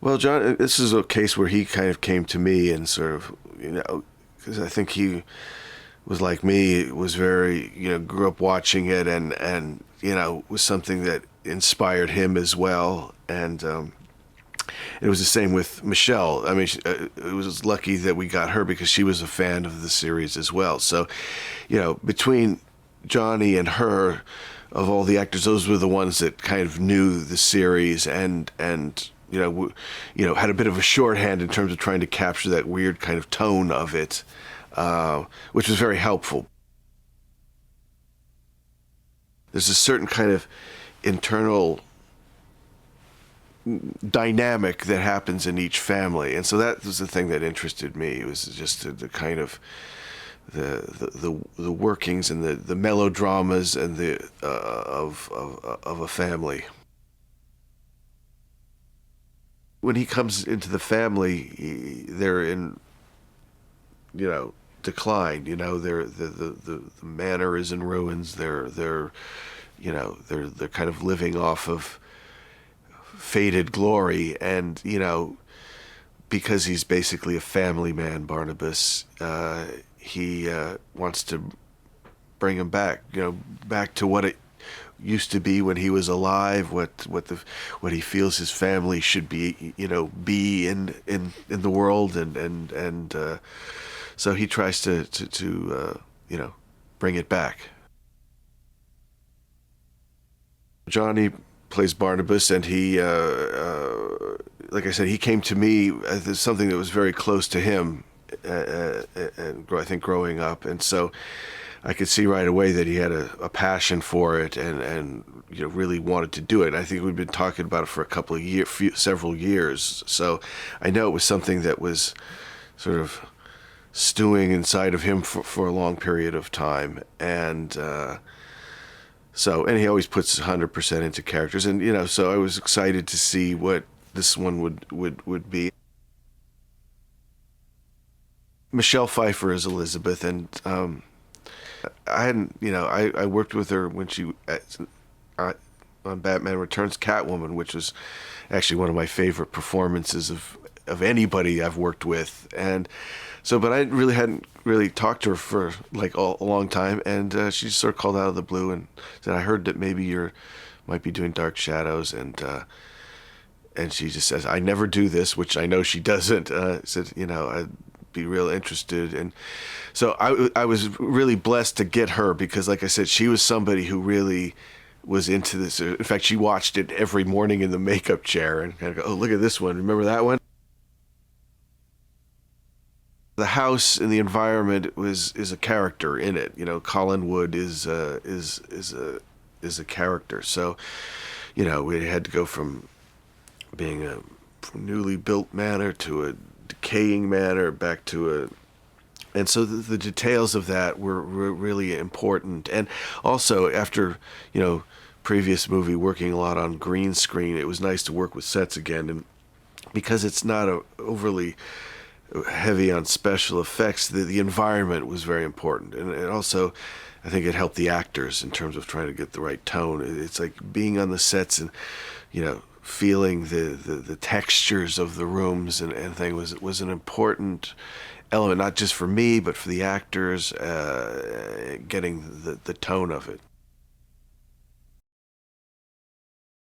Well, John, this is a case where he kind of came to me and sort of, because I think he was like me, was very, grew up watching it and was something that inspired him as well. And it was the same with Michelle. I mean, it was lucky that we got her because she was a fan of the series as well. So, between Johnny and her, of all the actors, those were the ones that kind of knew the series and had a bit of a shorthand in terms of trying to capture that weird kind of tone of it, which was very helpful. There's a certain kind of internal dynamic that happens in each family, and so that was the thing that interested me. It was just the kind of the workings and the melodramas and the of a family. When he comes into the family, they're in decline. The manor is in ruins. They're kind of living off of faded glory, and because he's basically a family man, Barnabas, he wants to bring him back, back to what it used to be when he was alive, what he feels his family should be, be in the world, and so he tries to bring it back. Johnny plays Barnabas, and he, like I said, he came to me as something that was very close to him, and I think growing up, and so I could see right away that he had a passion for it, and really wanted to do it. And I think we'd been talking about it for a couple of years, several years. So I know it was something that was sort of stewing inside of him for a long period of time, and he always puts 100% into characters, and so I was excited to see what this one would be. Michelle Pfeiffer is Elizabeth, and I hadn't, I worked with her when she on Batman Returns Catwoman, which was actually one of my favorite performances of anybody I've worked with, and so, but I hadn't really talked to her for like a long time, and she sort of called out of the blue and said, "I heard that maybe might be doing Dark Shadows," and she just says, "I never do this," which I know she doesn't. Said, I'd be real interested, and so I was really blessed to get her because, like I said, she was somebody who really was into this. In fact, she watched it every morning in the makeup chair and kind of go, "Oh, look at this one. Remember that one?" The house and the environment is a character in it. Colin Wood is a character. So, we had to go from being a newly built manor to a decaying manor back to and so the details of that were really important. And also after previous movie working a lot on green screen, it was nice to work with sets again, and because it's not overly heavy on special effects, the environment was very important, and also I think it helped the actors in terms of trying to get the right tone. It's like being on the sets and feeling the textures of the rooms and thing was an important element, not just for me but for the actors, getting the tone of it.